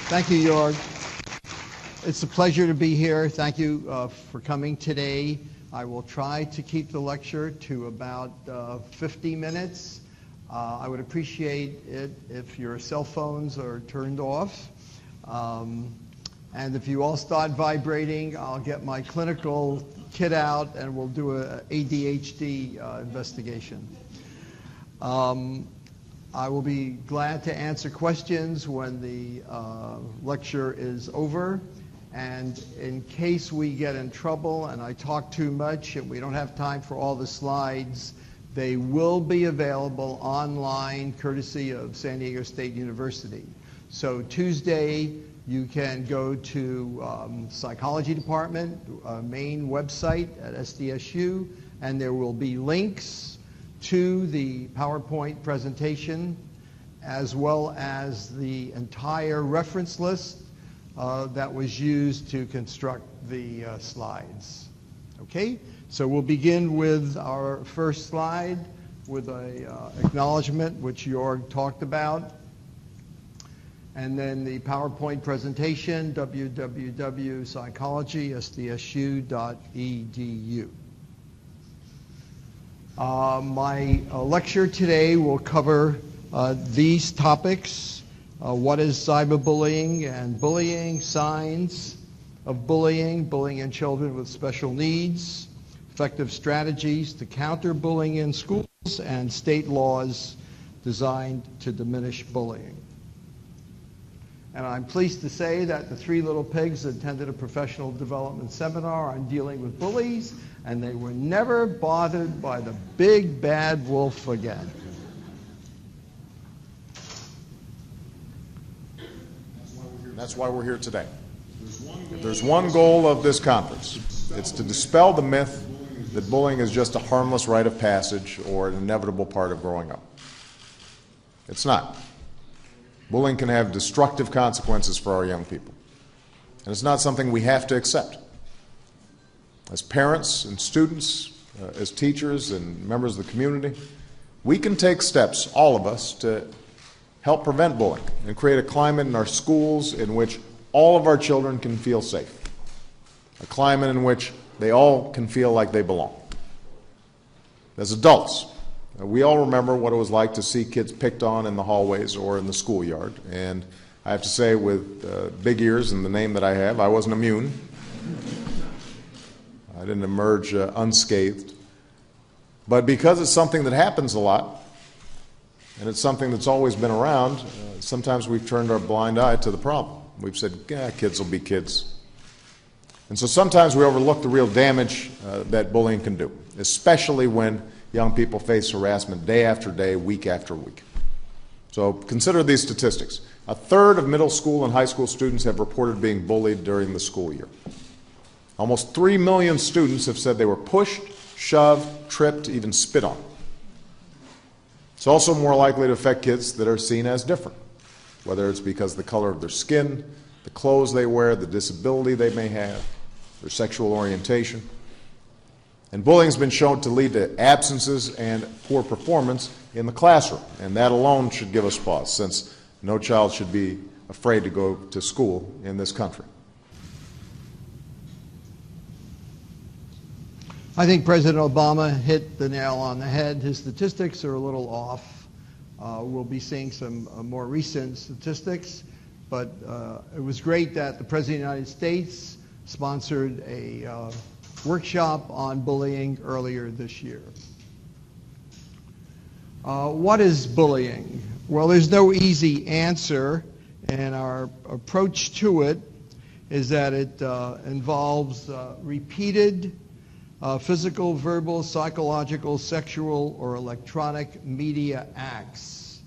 Thank you, Jorg. It's a pleasure to be here. Thank you for coming today. I will try to keep the lecture to about 50 minutes. I would appreciate it if your cell phones are turned off. And if you all start vibrating, I'll get my clinical kit out and we'll do an ADHD investigation. I will be glad to answer questions when the lecture is over. And in case we get in trouble and I talk too much and we don't have time for all the slides, they will be available online courtesy of San Diego State University. So Tuesday, you can go to Psychology Department, main website at SDSU, and there will be links to the PowerPoint presentation as well as the entire reference list that was used to construct the slides. Okay, so we'll begin with our first slide with a acknowledgement, which Jorg talked about. And then the PowerPoint presentation, www.psychology.sdsu.edu. My lecture today will cover these topics. What is cyberbullying and bullying, signs of bullying, bullying in children with special needs, effective strategies to counter bullying in schools, and state laws designed to diminish bullying. And I'm pleased to say that the three little pigs attended a professional development seminar on dealing with bullies, and they were never bothered by the big bad wolf again. That's why we're here today. If there's one goal of this conference, it's to dispel the myth that bullying is just a harmless rite of passage or an inevitable part of growing up. It's not. Bullying can have destructive consequences for our young people. And it's not something we have to accept. As parents and students, as teachers and members of the community, we can take steps, all of us, to help prevent bullying and create a climate in our schools in which all of our children can feel safe. A climate in which they all can feel like they belong. As adults, we all remember what it was like to see kids picked on in the hallways or in the schoolyard. And I have to say, with big ears and the name that I have, I wasn't immune. I didn't emerge unscathed. But because it's something that happens a lot, and it's something that's always been around, sometimes we've turned our blind eye to the problem. We've said, yeah, kids will be kids. And so sometimes we overlook the real damage that bullying can do, especially when young people face harassment day after day, week after week. So consider these statistics. A third of middle school and high school students have reported being bullied during the school year. Almost 3 million students have said they were pushed, shoved, tripped, even spit on. It's also more likely to affect kids that are seen as different, whether it's because of the color of their skin, the clothes they wear, the disability they may have, their sexual orientation. And bullying has been shown to lead to absences and poor performance in the classroom. And that alone should give us pause, since no child should be afraid to go to school in this country. I think President Obama hit the nail on the head. His statistics are a little off. We'll be seeing some more recent statistics. But it was great that the President of the United States sponsored a workshop on bullying earlier this year. What is bullying? Well, there's no easy answer, and our approach to it is that it involves repeated physical, verbal, psychological, sexual, or electronic media acts.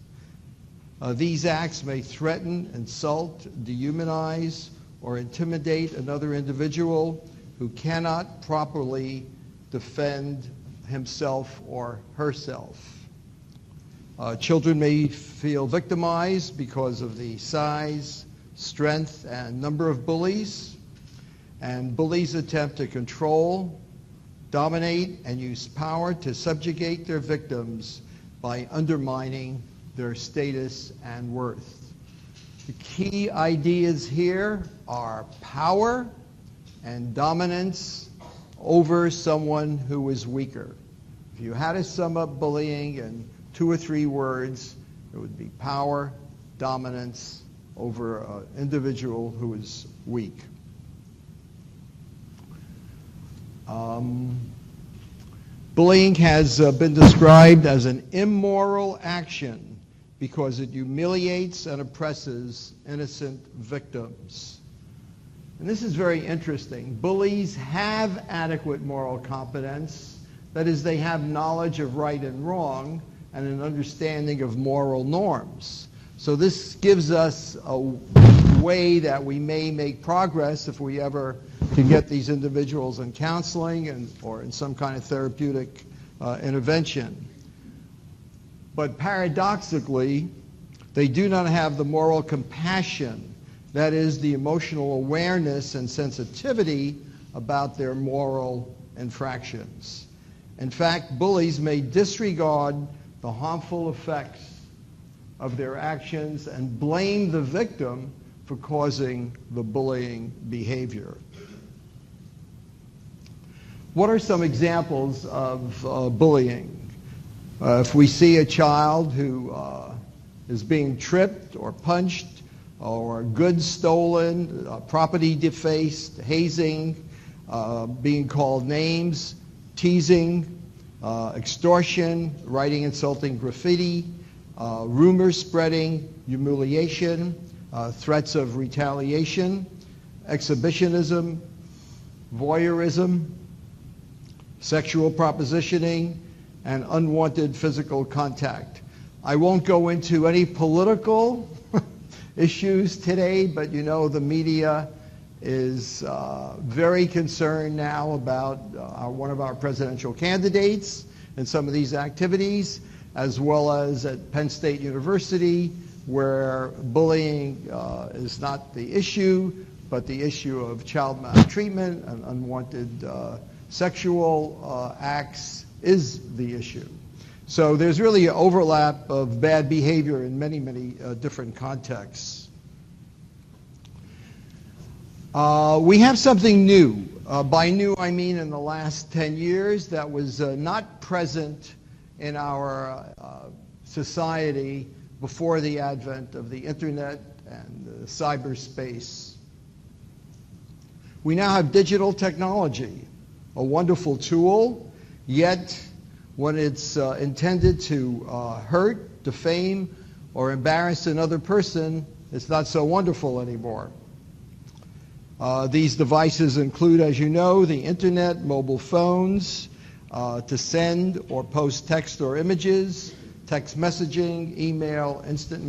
These acts may threaten, insult, dehumanize, or intimidate another individual who cannot properly defend himself or herself. Children may feel victimized because of the size, strength, and number of bullies, and bullies attempt to control, dominate, and use power to subjugate their victims by undermining their status and worth. The key ideas here are power and dominance over someone who is weaker. If you had to sum up bullying in 2 or 3 words, it would be power, dominance over an individual who is weak. Bullying has been described as an immoral action because it humiliates and oppresses innocent victims. And this is very interesting. Bullies have adequate moral competence. That is, they have knowledge of right and wrong and an understanding of moral norms. So this gives us a way that we may make progress if we ever can get these individuals in counseling or in some kind of therapeutic intervention. But paradoxically, they do not have the moral compassion, that is, the emotional awareness and sensitivity about their moral infractions. In fact, bullies may disregard the harmful effects of their actions and blame the victim for causing the bullying behavior. What are some examples of bullying? If we see a child who is being tripped or punched or goods stolen, property defaced, hazing, being called names, teasing, extortion, writing insulting graffiti, rumors spreading, humiliation, threats of retaliation, exhibitionism, voyeurism, sexual propositioning, and unwanted physical contact. I won't go into any political issues today, but you know the media is very concerned now about one of our presidential candidates and some of these activities, as well as at Penn State University, where bullying is not the issue, but the issue of child maltreatment and unwanted sexual acts is the issue. So there's really an overlap of bad behavior in many, many different contexts. We have something new. By new, I mean in the last 10 years that was not present in our society before the advent of the internet and cyberspace. We now have digital technology, a wonderful tool, yet when it's intended to hurt, defame, or embarrass another person, it's not so wonderful anymore. These devices include, as you know, the internet, mobile phones, to send or post text or images, text messaging, email, instant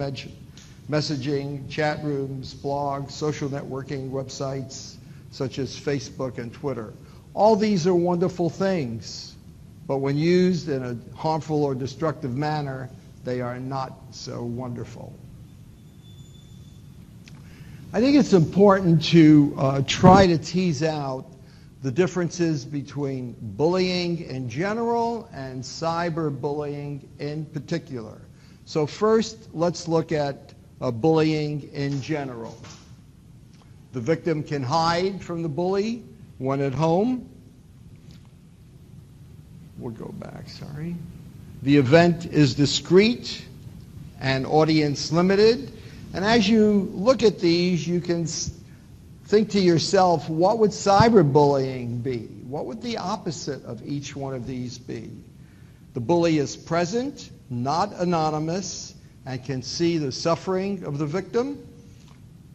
messaging, chat rooms, blogs, social networking websites such as Facebook and Twitter. All these are wonderful things, but when used in a harmful or destructive manner, they are not so wonderful. I think it's important to try to tease out the differences between bullying in general and cyberbullying in particular. So first, let's look at bullying in general. The victim can hide from the bully when at home. We'll go back, sorry. The event is discreet and audience limited. And as you look at these, you can think to yourself, what would cyberbullying be? What would the opposite of each one of these be? The bully is present, not anonymous, and can see the suffering of the victim.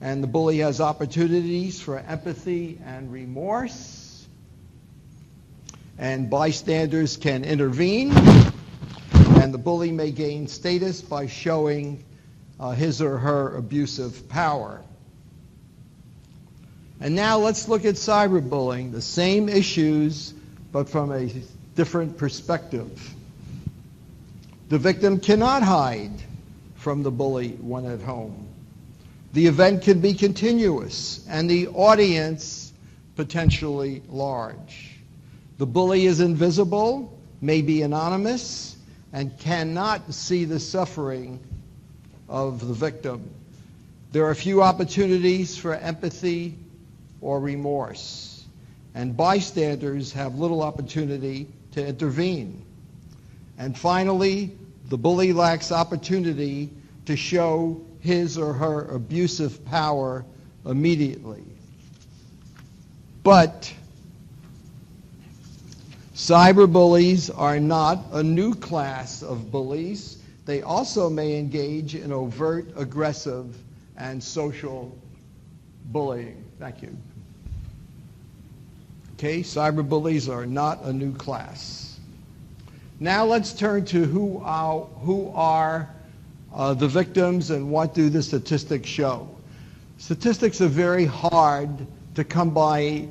And the bully has opportunities for empathy and remorse. And bystanders can intervene. And the bully may gain status by showing his or her abusive power. And now let's look at cyberbullying, the same issues, but from a different perspective. The victim cannot hide from the bully when at home. The event can be continuous, and the audience potentially large. The bully is invisible, may be anonymous, and cannot see the suffering of the victim. There are few opportunities for empathy or remorse, and bystanders have little opportunity to intervene. And finally, the bully lacks opportunity to show his or her abusive power immediately. But cyberbullies are not a new class of bullies. They also may engage in overt, aggressive, and social bullying. Thank you. Okay, cyberbullies are not a new class. Now let's turn to who are the victims and what do the statistics show. Statistics are very hard to come by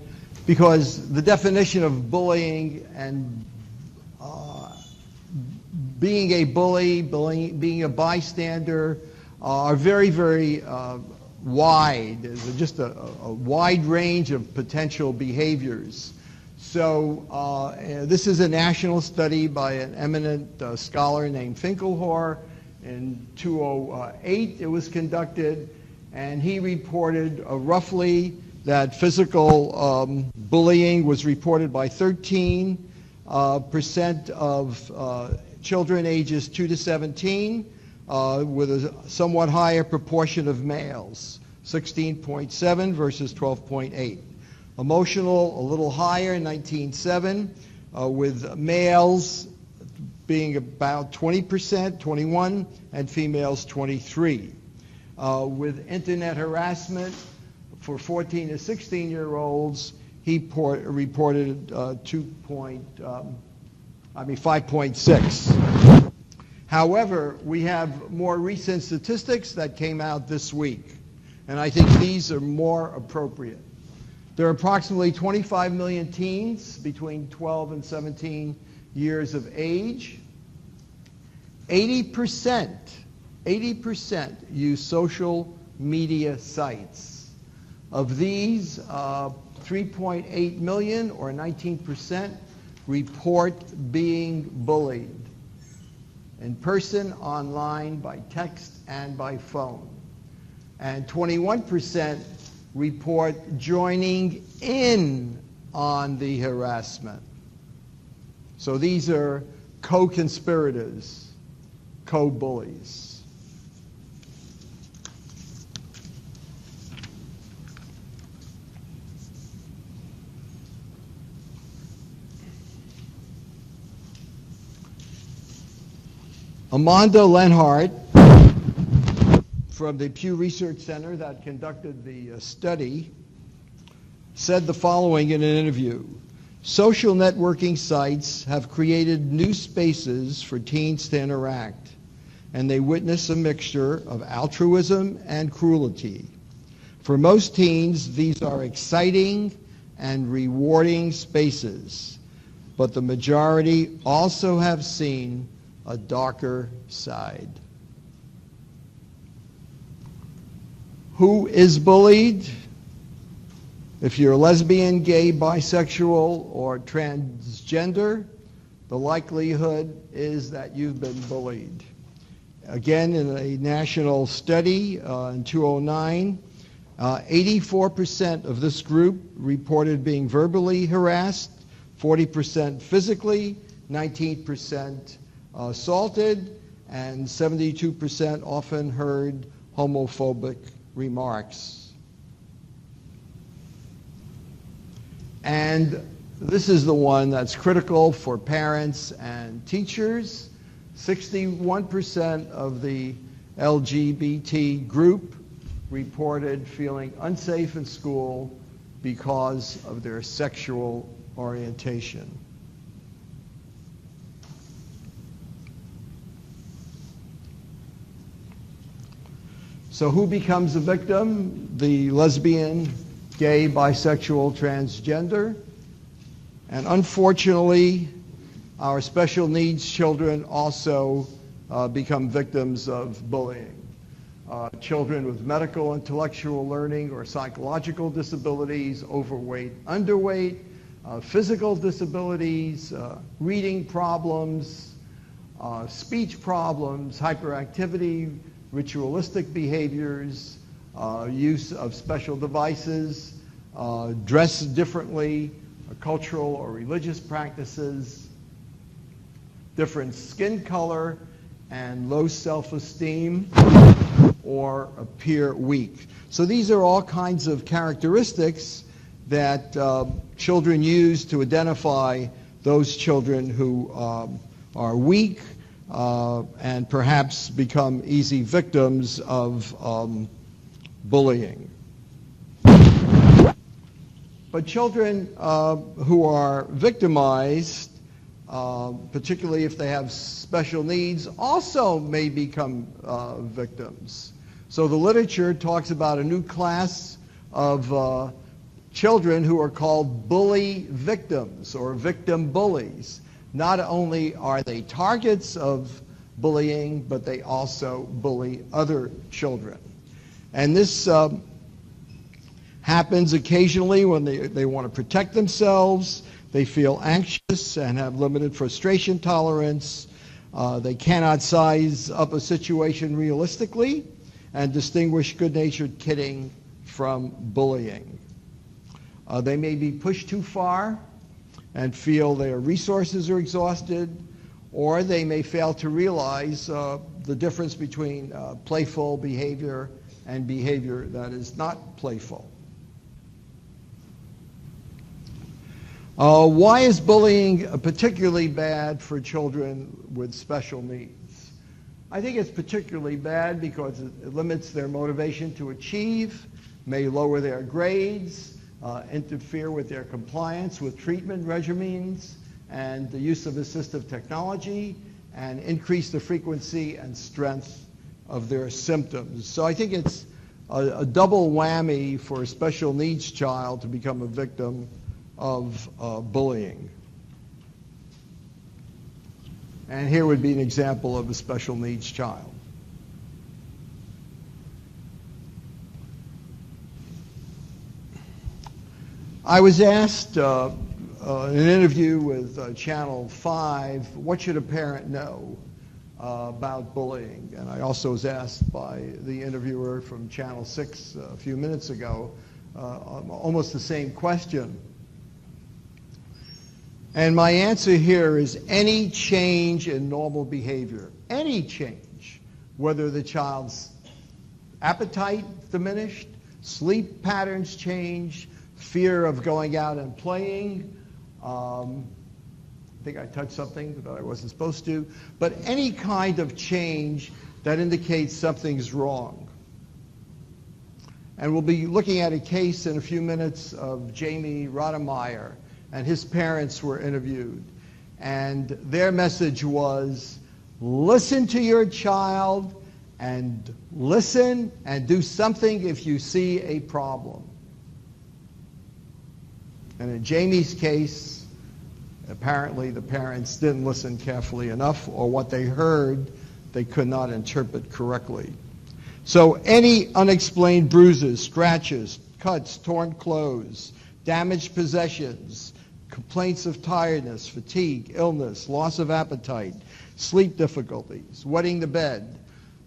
because the definition of bullying and being a bully, being a bystander are very, very wide. There's just a wide range of potential behaviors. So this is a national study by an eminent scholar named Finkelhor. In 2008 it was conducted, and he reported roughly that physical bullying was reported by 13% of children ages 2 to 17, with a somewhat higher proportion of males, 16.7 versus 12.8. Emotional, a little higher, 19.7, with males being about 20%, 21, and females 23. With internet harassment for 14 to 16-year-olds, he reported 5.6. However, we have more recent statistics that came out this week, and I think these are more appropriate. There are approximately 25 million teens between 12 and 17 years of age. 80% use social media sites. Of these, 3.8 million, or 19%, report being bullied in person, online, by text, and by phone. And 21% report joining in on the harassment. So these are co-conspirators, co-bullies. Amanda Lenhart from the Pew Research Center that conducted the study said the following in an interview: social networking sites have created new spaces for teens to interact, and they witness a mixture of altruism and cruelty. For most teens, these are exciting and rewarding spaces, but the majority also have seen a darker side. Who is bullied? If you're lesbian, gay, bisexual, or transgender, the likelihood is that you've been bullied. Again, in a national study in 2009, 84% of this group reported being verbally harassed, 40% physically, 19% assaulted, and 72% often heard homophobic remarks. And this is the one that's critical for parents and teachers. 61% of the LGBT group reported feeling unsafe in school because of their sexual orientation. So who becomes a victim? The lesbian, gay, bisexual, transgender. And unfortunately, our special needs children also become victims of bullying. Children with medical, intellectual learning, or psychological disabilities, overweight, underweight, physical disabilities, reading problems, speech problems, hyperactivity, ritualistic behaviors, use of special devices, dress differently, cultural or religious practices, different skin color, and low self-esteem, or appear weak. So these are all kinds of characteristics that children use to identify those children who are weak and perhaps become easy victims of bullying. But children who are victimized, particularly if they have special needs, also may become victims. So the literature talks about a new class of children who are called bully victims or victim bullies. Not only are they targets of bullying, but they also bully other children. And this happens occasionally when they want to protect themselves, they feel anxious and have limited frustration tolerance, they cannot size up a situation realistically, and distinguish good-natured kidding from bullying. They may be pushed too far and feel their resources are exhausted, or they may fail to realize the difference between playful behavior and behavior that is not playful. Why is bullying particularly bad for children with special needs? I think it's particularly bad because it limits their motivation to achieve, may lower their grades, interfere with their compliance with treatment regimens and the use of assistive technology, and increase the frequency and strength of their symptoms. So I think it's a double whammy for a special needs child to become a victim of bullying. And here would be an example of a special needs child. I was asked in an interview with Channel 5, what should a parent know about bullying? And I also was asked by the interviewer from Channel 6 a few minutes ago almost the same question. And my answer here is any change in normal behavior, any change, whether the child's appetite diminished, sleep patterns change, fear of going out and playing, I think I touched something that I wasn't supposed to, but any kind of change that indicates something's wrong. And we'll be looking at a case in a few minutes of Jamey Rodemeyer, and his parents were interviewed. And their message was, listen to your child and listen and do something if you see a problem. And in Jamey's case, apparently the parents didn't listen carefully enough, or what they heard they could not interpret correctly. So any unexplained bruises, scratches, cuts, torn clothes, damaged possessions, complaints of tiredness, fatigue, illness, loss of appetite, sleep difficulties, wetting the bed.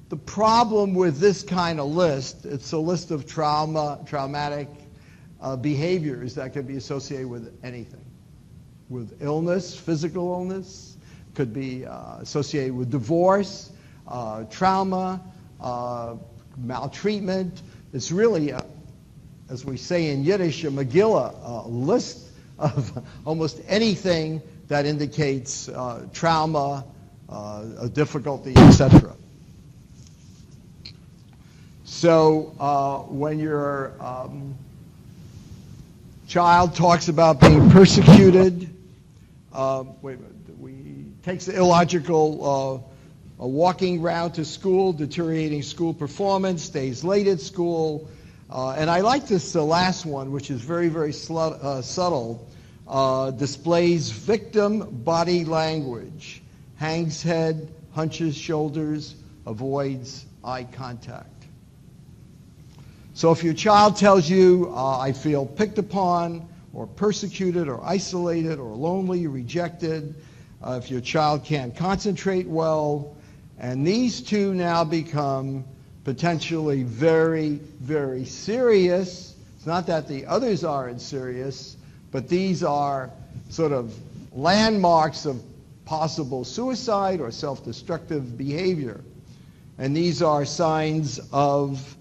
The problem with this kind of list, it's a list of traumatic behaviors that could be associated with anything. With illness, physical illness, could be associated with divorce, trauma, maltreatment. It's really, as we say in Yiddish, a Megillah, a list of almost anything that indicates trauma, a difficulty, etc. So when your child talks about being persecuted, takes the illogical walking route to school, deteriorating school performance, stays late at school, and I like this last one, which is very, very subtle, displays victim body language, hangs head, hunches shoulders, avoids eye contact. So if your child tells you, I feel picked upon, or persecuted, or isolated, or lonely, rejected, if your child can't concentrate well, and these two now become potentially very, very serious. It's not that the others aren't serious, but these are sort of landmarks of possible suicide or self-destructive behavior. And these are signs of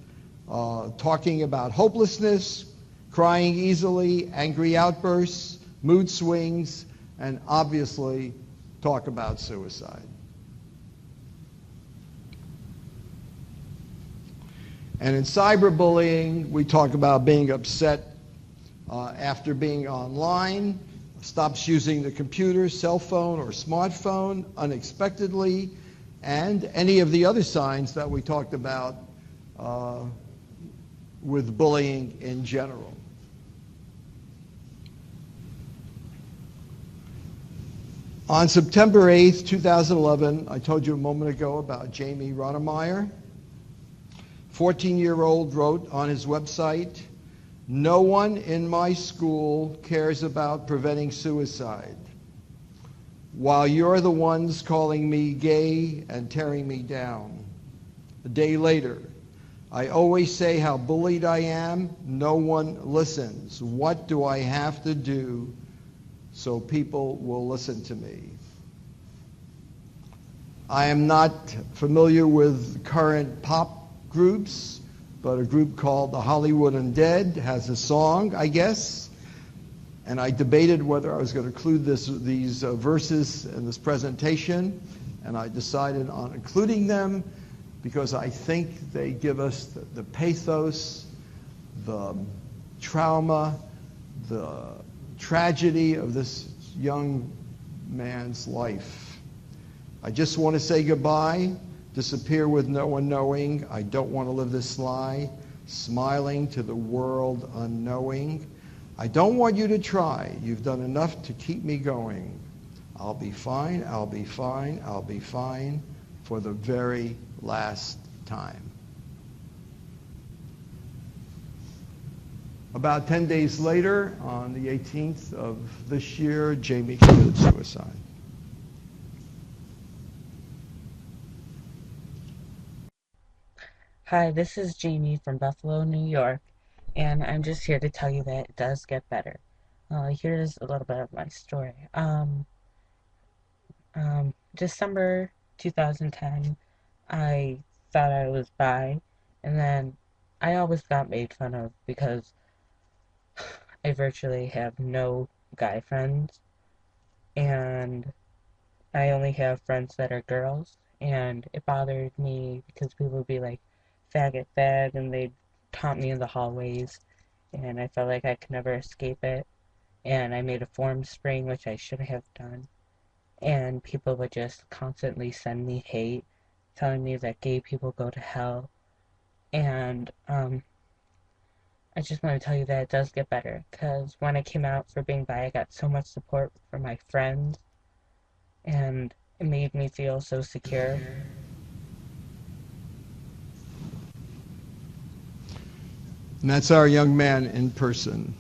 talking about hopelessness, crying easily, angry outbursts, mood swings, and obviously talk about suicide. And in cyberbullying, we talk about being upset after being online, stops using the computer, cell phone, or smartphone unexpectedly, and any of the other signs that we talked about with bullying in general. On September 8th, 2011, I told you a moment ago about Jamey Rodemeyer. 14-year-old wrote on his website, "No one in my school cares about preventing suicide, while you're the ones calling me gay and tearing me down." A day later, "I always say how bullied I am. No one listens. What do I have to do so people will listen to me?" I am not familiar with current pop groups, but a group called the Hollywood Undead has a song, I guess, and I debated whether I was going to include these verses in this presentation, and I decided on including them because I think they give us the pathos, the trauma, the tragedy of this young man's life. I just want to say goodbye. Disappear with no one knowing. I don't want to live this lie. Smiling to the world unknowing. I don't want you to try. You've done enough to keep me going. I'll be fine, I'll be fine, I'll be fine for the very last time. About 10 days later, on the 18th of this year, Jamey committed suicide. Hi, this is Jamey from Buffalo, New York, and I'm just here to tell you that it does get better. Here's a little bit of my story. December 2010, I thought I was bi, and then I always got made fun of because I virtually have no guy friends, and I only have friends that are girls, and it bothered me because people would be like, "Faggot, fag," and they'd taunt me in the hallways, and I felt like I could never escape it, and I made a form spring, which I should have done, and people would just constantly send me hate, telling me that gay people go to hell, and I just want to tell you that it does get better, because when I came out for being bi, I got so much support from my friends, and it made me feel so secure. And that's our young man in person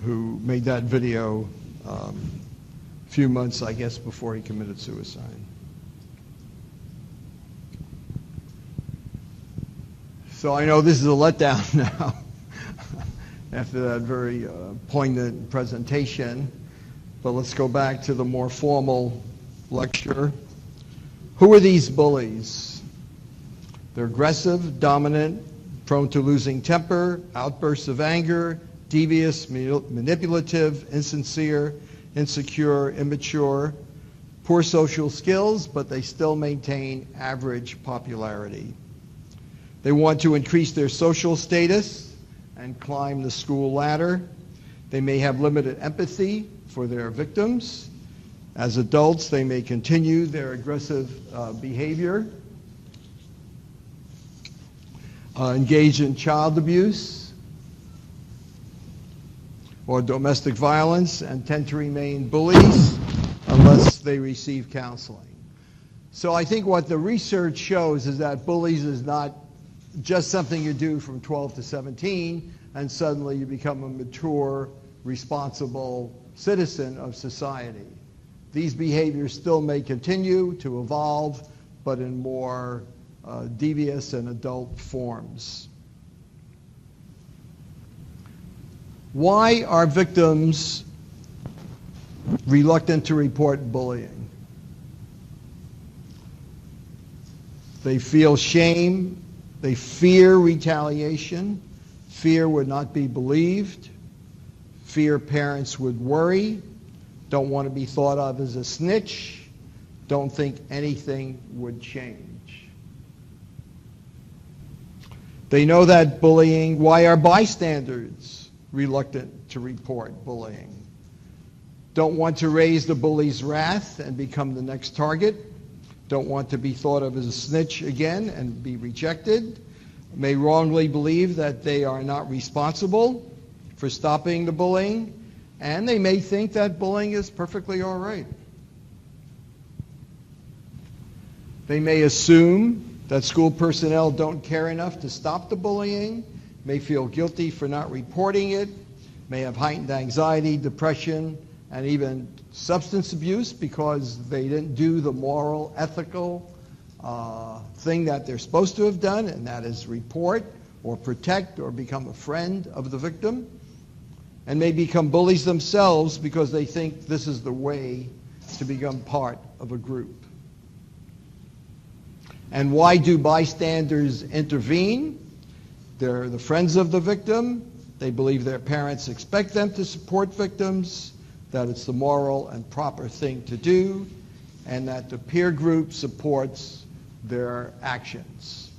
who made that video a few months, I guess, before he committed suicide. So I know this is a letdown now after that very poignant presentation, but let's go back to the more formal lecture. Who are these bullies? They're aggressive, dominant, prone to losing temper, outbursts of anger, devious, manipulative, insincere, insecure, immature, poor social skills, but they still maintain average popularity. They want to increase their social status and climb the school ladder. They may have limited empathy for their victims. As adults, they may continue their aggressive behavior, engage in child abuse or domestic violence, and tend to remain bullies unless they receive counseling. So I think what the research shows is that bullies is not just something you do from 12 to 17 and suddenly you become a mature, responsible citizen of society. These behaviors still may continue to evolve, but in more devious and adult forms. Why are victims reluctant to report bullying? They feel shame, they fear retaliation, fear would not be believed, fear parents would worry, don't want to be thought of as a snitch, don't think anything would change. They know that bullying, why are bystanders reluctant to report bullying? Don't want to raise the bully's wrath and become the next target. Don't want to be thought of as a snitch again and be rejected. May wrongly believe that they are not responsible for stopping the bullying, and they may think that bullying is perfectly all right. They may assume that school personnel don't care enough to stop the bullying, may feel guilty for not reporting it, may have heightened anxiety, depression, and even substance abuse because they didn't do the moral, ethical thing that they're supposed to have done, and that is report or protect or become a friend of the victim, and may become bullies themselves because they think this is the way to become part of a group. And why do bystanders intervene? They're the friends of the victim. They believe their parents expect them to support victims, that it's the moral and proper thing to do, and that the peer group supports their actions.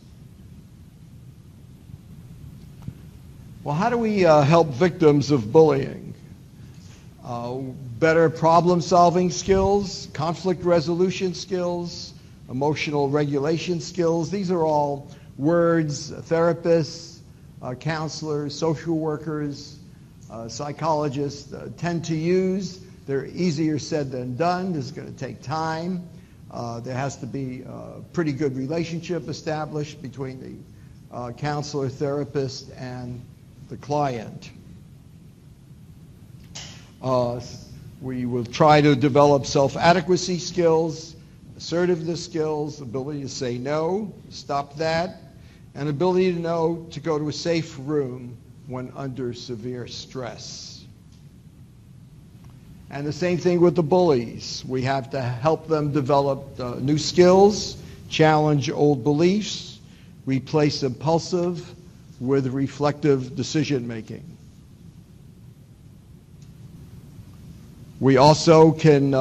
Well, how do we help victims of bullying? Better problem-solving skills, conflict resolution skills, emotional regulation skills. These are all words therapists, counselors, social workers, psychologists tend to use. They're easier said than done. This is going to take time. There has to be a pretty good relationship established between the counselor, therapist, and the client. We will try to develop self-adequacy skills, assertiveness skills, ability to say no, stop that, and ability to know to go to a safe room when under severe stress. And the same thing with the bullies. We have to help them develop new skills, challenge old beliefs, replace impulsive with reflective decision making. We also can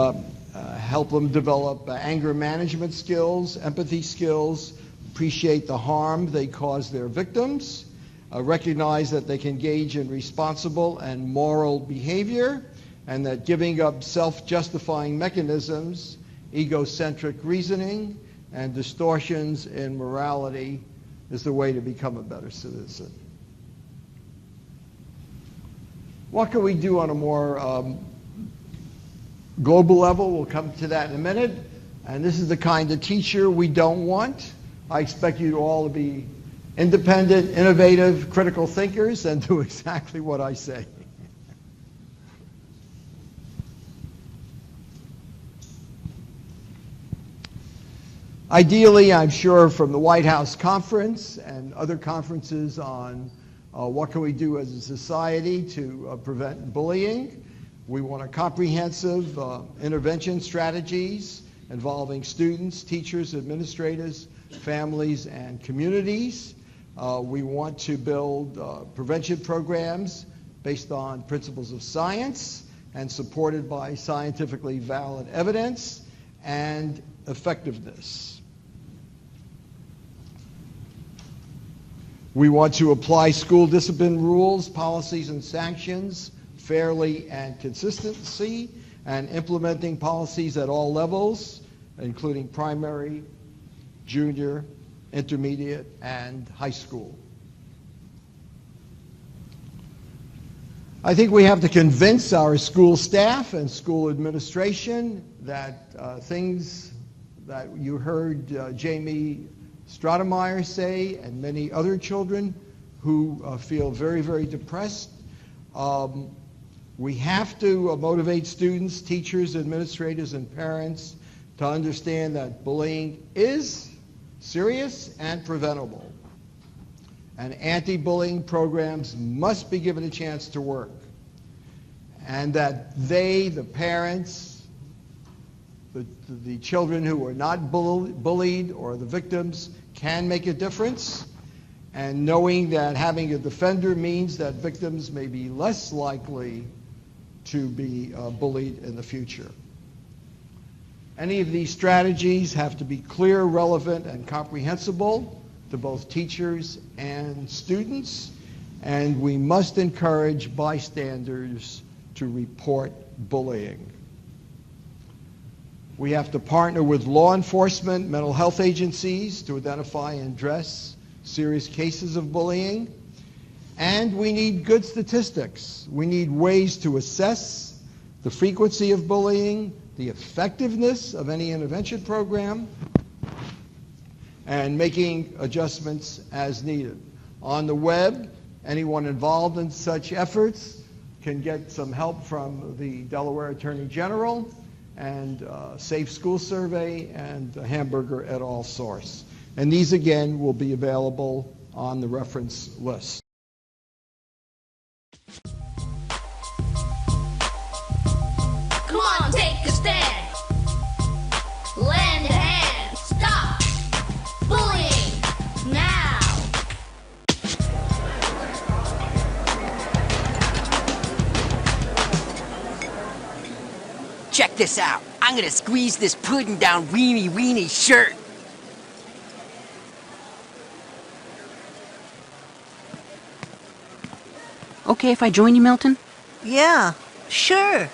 help them develop anger management skills, empathy skills, appreciate the harm they cause their victims, recognize that they can engage in responsible and moral behavior, and that giving up self-justifying mechanisms, egocentric reasoning, and distortions in morality is the way to become a better citizen. What can we do on a more global level? We'll come to that in a minute. And this is the kind of teacher we don't want. I expect you all to be independent, innovative, critical thinkers and do exactly what I say. Ideally, I'm sure from the White House conference and other conferences on what can we do as a society to prevent bullying, we want a comprehensive intervention strategies involving students, teachers, administrators, families, and communities. We want to build prevention programs based on principles of science and supported by scientifically valid evidence and effectiveness. We want to apply school discipline rules, policies, and sanctions fairly and consistently, and implementing policies at all levels, including primary, junior, intermediate, and high school. I think we have to convince our school staff and school administration that things that you heard Jamey Rodemeyer say and many other children who feel very, very depressed. We have to motivate students, teachers, administrators, and parents to understand that bullying is serious and preventable. And anti-bullying programs must be given a chance to work. And that they, the parents, the children who are not bullied or the victims can make a difference. And knowing that having a defender means that victims may be less likely to be bullied in the future. Any of these strategies have to be clear, relevant, and comprehensible to both teachers and students, and we must encourage bystanders to report bullying. We have to partner with law enforcement, mental health agencies to identify and address serious cases of bullying. And we need good statistics. We need ways to assess the frequency of bullying, the effectiveness of any intervention program, and making adjustments as needed. On the web, anyone involved in such efforts can get some help from the Delaware Attorney General and Safe School Survey and the Hamburger et al. Source. And these, again, will be available on the reference list. Come on, take a stand. Lend a hand. Stop bullying now. Check this out. I'm gonna squeeze this pudding down Weenie's shirt. Okay if I join you, Milton? Yeah, sure.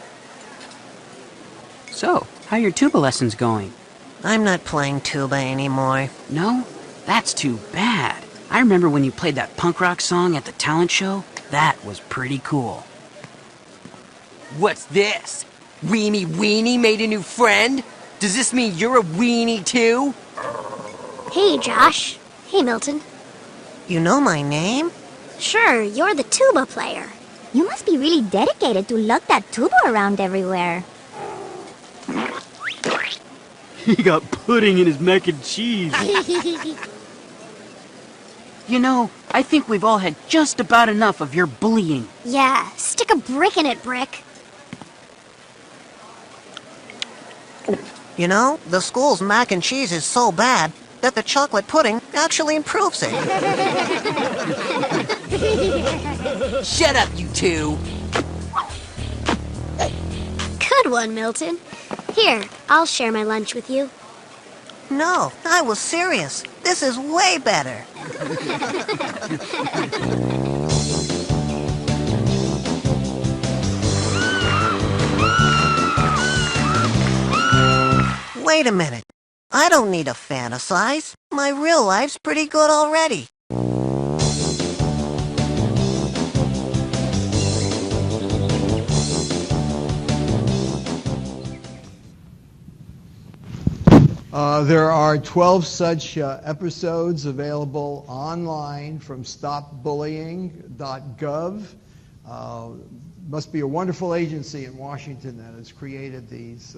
So, how are your tuba lessons going? I'm not playing tuba anymore. No? That's too bad. I remember when you played that punk rock song at the talent show. That was pretty cool. What's this? Weenie made a new friend? Does this mean you're a weenie too? Hey, Josh. Hey, Milton. You know my name? Sure, you're the tuba player. You must be really dedicated to lug that tuba around everywhere. He got pudding in his mac and cheese. You know, I think we've all had just about enough of your bullying. Yeah, stick a brick in it, Brick. You know, the school's mac and cheese is so bad that the chocolate pudding actually improves it. Shut up, you two. Good one, Milton. Here, I'll share my lunch with you. No, I was serious. This is way better. Wait a minute. I don't need to fantasize. My real life's pretty good already. There are 12 such episodes available online from stopbullying.gov. Must be a wonderful agency in Washington that has created these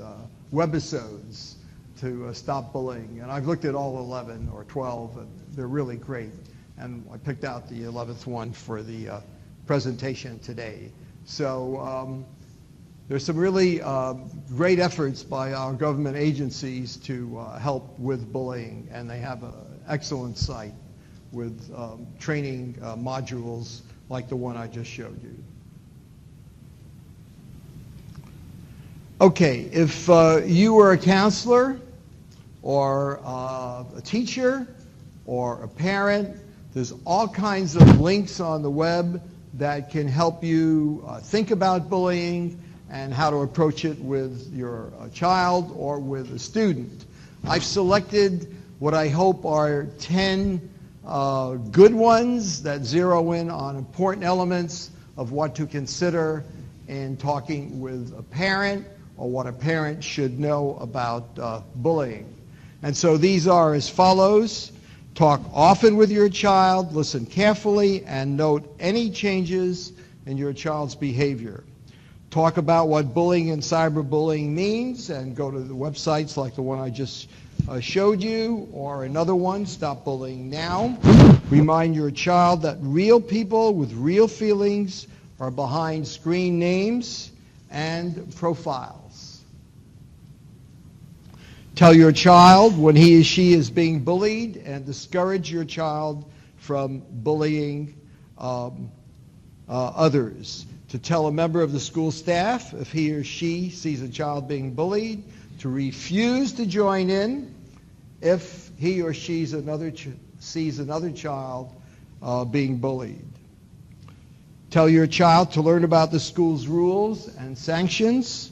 webisodes to stop bullying. And I've looked at all 11 or 12, and they're really great. And I picked out the 11th one for the presentation today. So there's some really great efforts by our government agencies to help with bullying, and they have an excellent site with training modules like the one I just showed you. Okay, if you were a counselor or a teacher or a parent, there's all kinds of links on the web that can help you think about bullying and how to approach it with your child or with a student. I've selected what I hope are 10 good ones that zero in on important elements of what to consider in talking with a parent or what a parent should know about bullying. And so these are as follows. Talk often with your child, listen carefully, and note any changes in your child's behavior. Talk about what bullying and cyberbullying means, and go to the websites like the one I just showed you, or another one, Stop Bullying Now. Remind your child that real people with real feelings are behind screen names and profiles. Tell your child when he or she is being bullied, and discourage your child from bullying others. To tell a member of the school staff if he or she sees a child being bullied, to refuse to join in if he or she sees another child being bullied. Tell your child to learn about the school's rules and sanctions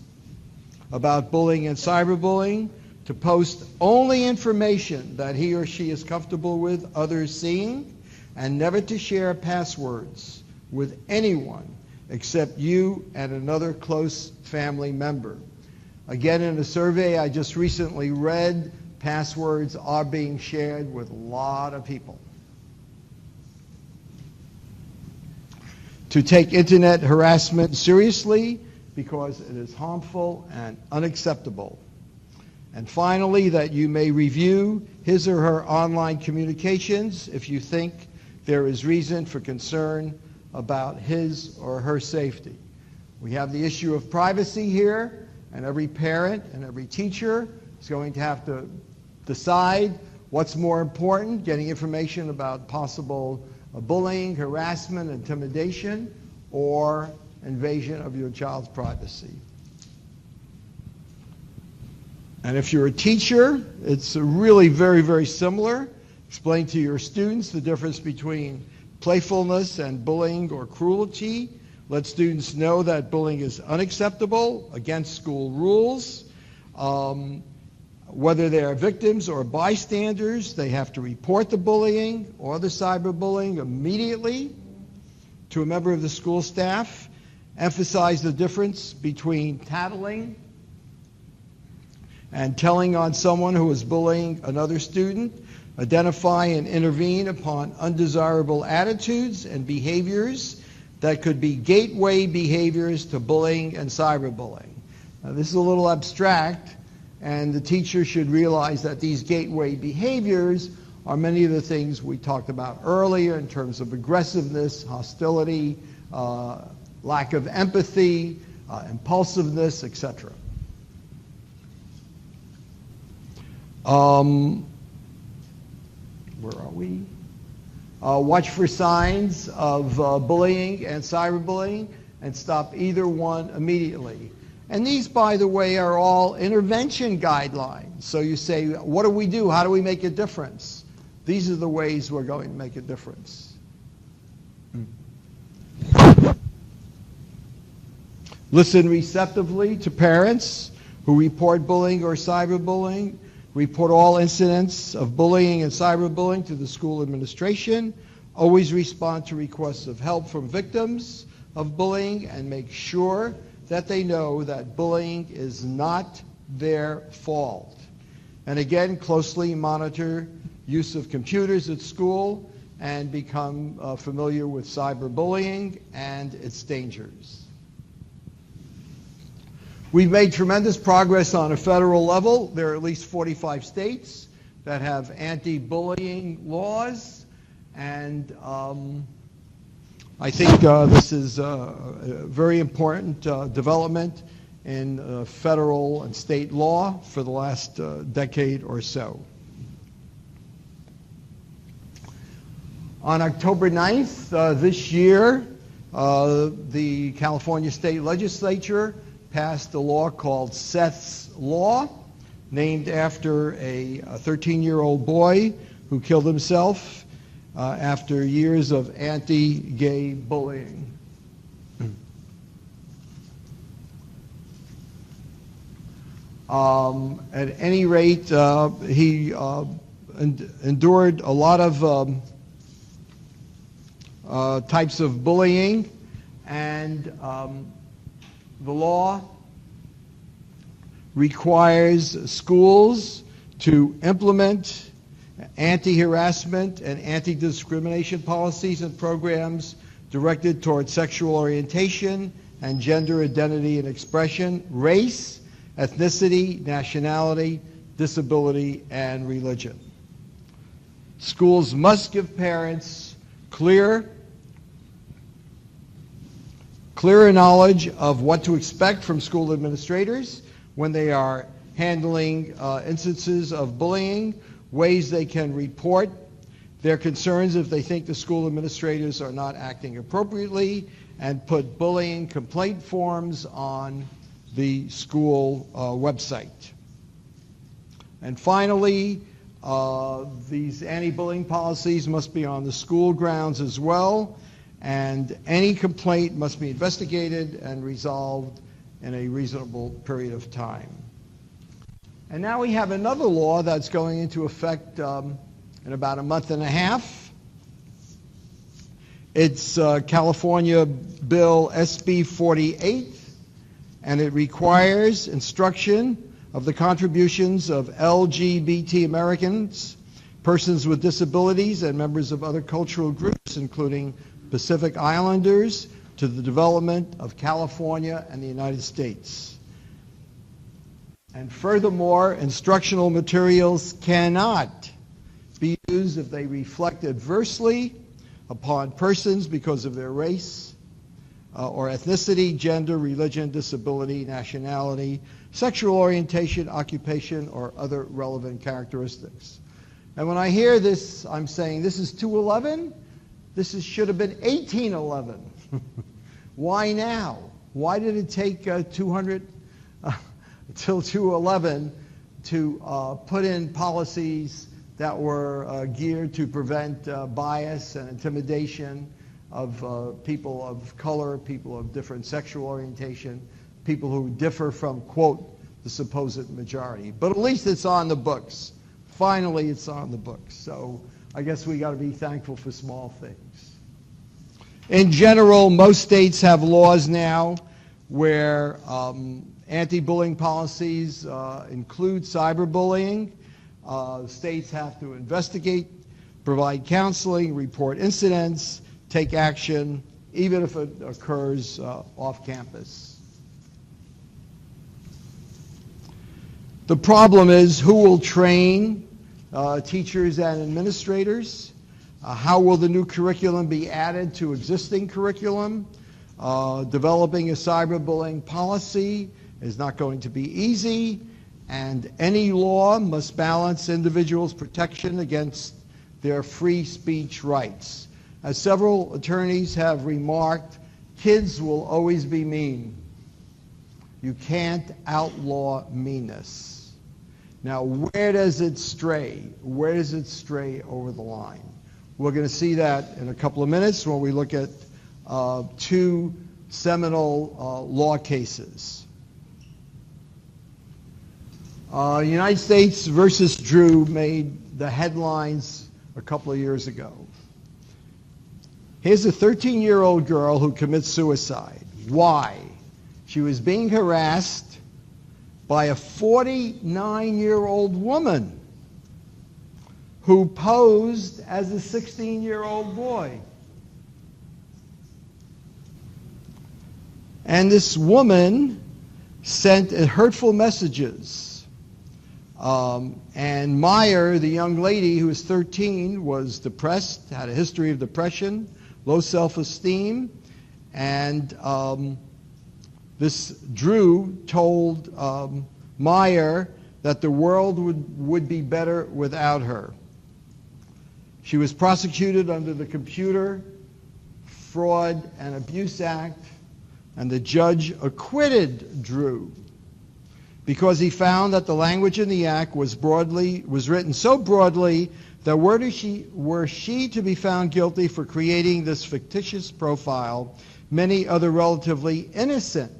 about bullying and cyberbullying, to post only information that he or she is comfortable with others seeing, and never to share passwords with anyone except you and another close family member. Again, in a survey I just recently read, passwords are being shared with a lot of people. To take internet harassment seriously because it is harmful and unacceptable. And finally, that you may review his or her online communications if you think there is reason for concern about his or her safety. We have the issue of privacy here, and every parent and every teacher is going to have to decide what's more important, getting information about possible bullying, harassment, intimidation, or invasion of your child's privacy. And if you're a teacher, it's really very, very similar. Explain to your students the difference between playfulness and bullying or cruelty. Let students know that bullying is unacceptable, against school rules. Whether they are victims or bystanders, they have to report the bullying or the cyberbullying immediately to a member of the school staff. Emphasize the difference between tattling and telling on someone who is bullying another student. Identify and intervene upon undesirable attitudes and behaviors that could be gateway behaviors to bullying and cyberbullying. Now, this is a little abstract, and the teacher should realize that these gateway behaviors are many of the things we talked about earlier in terms of aggressiveness, hostility, lack of empathy, impulsiveness, etc. Where are we? Watch for signs of bullying and cyberbullying and stop either one immediately. And these, by the way, are all intervention guidelines. So you say, what do we do? How do we make a difference? These are the ways we're going to make a difference. Listen receptively to parents who report bullying or cyberbullying. Report all incidents of bullying and cyberbullying to the school administration. Always respond to requests of help from victims of bullying, and make sure that they know that bullying is not their fault. And again, closely monitor use of computers at school and become familiar with cyberbullying and its dangers. We've made tremendous progress on a federal level. There are at least 45 states that have anti-bullying laws, and I think this is a very important development in federal and state law for the last decade or so. On October 9th this year, the California State Legislature passed a law called Seth's Law, named after a 13-year-old boy who killed himself after years of anti-gay bullying. At any rate, he endured a lot of types of bullying, and the law requires schools to implement anti-harassment and anti-discrimination policies and programs directed toward sexual orientation and gender identity and expression, race, ethnicity, nationality, disability, and religion. Schools must give parents clearer knowledge of what to expect from school administrators when they are handling instances of bullying, ways they can report their concerns if they think the school administrators are not acting appropriately, and put bullying complaint forms on the school website. And finally, these anti-bullying policies must be on the school grounds as well, and any complaint must be investigated and resolved in a reasonable period of time. And now we have another law that's going into effect in about a month and a half. It's California Bill SB 48, and it requires instruction of the contributions of LGBT Americans, persons with disabilities, and members of other cultural groups, including Pacific Islanders, to the development of California and the United States. And furthermore, instructional materials cannot be used if they reflect adversely upon persons because of their race or ethnicity, gender, religion, disability, nationality, sexual orientation, occupation, or other relevant characteristics. And when I hear this, I'm saying this is 211. This should have been 1811. Why now? Why did it take 200 till 211 to put in policies that were geared to prevent bias and intimidation of people of color, people of different sexual orientation, people who differ from, quote, the supposed majority? But at least it's on the books. Finally, it's on the books. So I guess we got to be thankful for small things. In general, most states have laws now where anti-bullying policies include cyberbullying. States have to investigate, provide counseling, report incidents, take action, even if it occurs off campus. The problem is, who will train teachers and administrators? How will the new curriculum be added to existing curriculum? Developing a cyberbullying policy is not going to be easy, and any law must balance individuals' protection against their free speech rights. As several attorneys have remarked, kids will always be mean. You can't outlaw meanness. Now, where does it stray? Where does it stray over the line? We're going to see that in a couple of minutes when we look at two seminal law cases. United States versus Drew made the headlines a couple of years ago. Here's a 13-year-old girl who commits suicide. Why? She was being harassed by a 49-year-old woman who posed as a 16-year-old boy. And this woman sent hurtful messages. And Meyer, the young lady who was 13, was depressed, had a history of depression, low self-esteem, and this Drew told Meyer that the world would be better without her. She was prosecuted under the Computer Fraud and Abuse Act, and the judge acquitted Drew because he found that the language in the act was written so broadly that were she to be found guilty for creating this fictitious profile, many other relatively innocent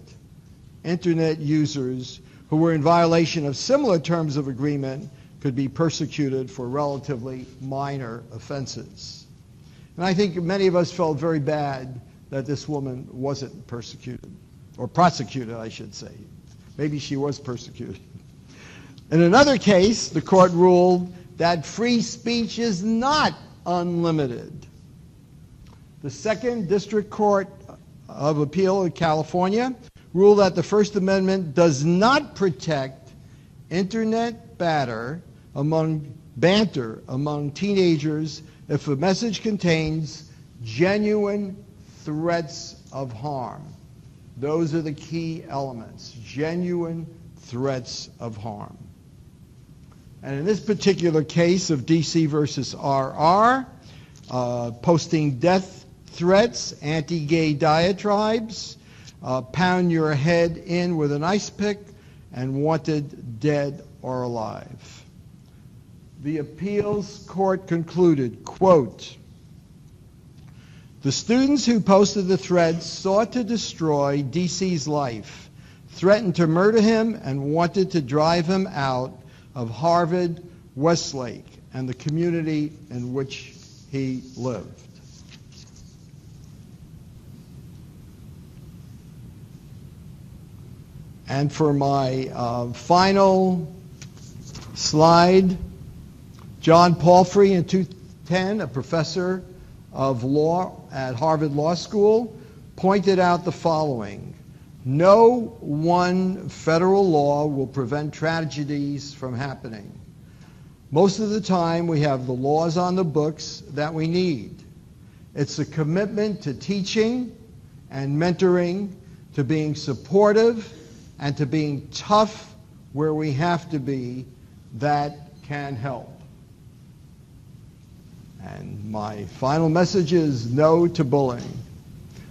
internet users who were in violation of similar terms of agreement could be persecuted for relatively minor offenses. And I think many of us felt very bad that this woman wasn't persecuted, or prosecuted, I should say. Maybe she was persecuted. In another case, the court ruled that free speech is not unlimited. The Second District Court of Appeal in California ruled that the First Amendment does not protect internet banter among teenagers if a message contains genuine threats of harm. Those are the key elements, genuine threats of harm. And in this particular case of DC versus RR, posting death threats, anti-gay diatribes, pound your head in with an ice pick, and wanted dead or alive. The appeals court concluded, quote, "The students who posted the threads sought to destroy DC's life, threatened to murder him, and wanted to drive him out of Harvard Westlake and the community in which he lived." And for my final slide, John Palfrey in 2010, a professor of law at Harvard Law School, pointed out the following: no one federal law will prevent tragedies from happening. Most of the time we have the laws on the books that we need. It's a commitment to teaching and mentoring, to being supportive, and to being tough where we have to be, that can help. And my final message is no to bullying.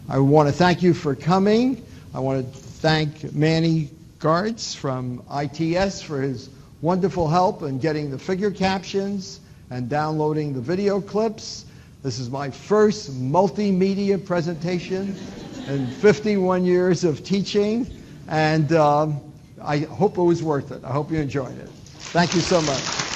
I want to thank you for coming. I want to thank Manny Gartz from ITS for his wonderful help in getting the figure captions and downloading the video clips. This is my first multimedia presentation in 51 years of teaching, and I hope it was worth it. I hope you enjoyed it. Thank you so much.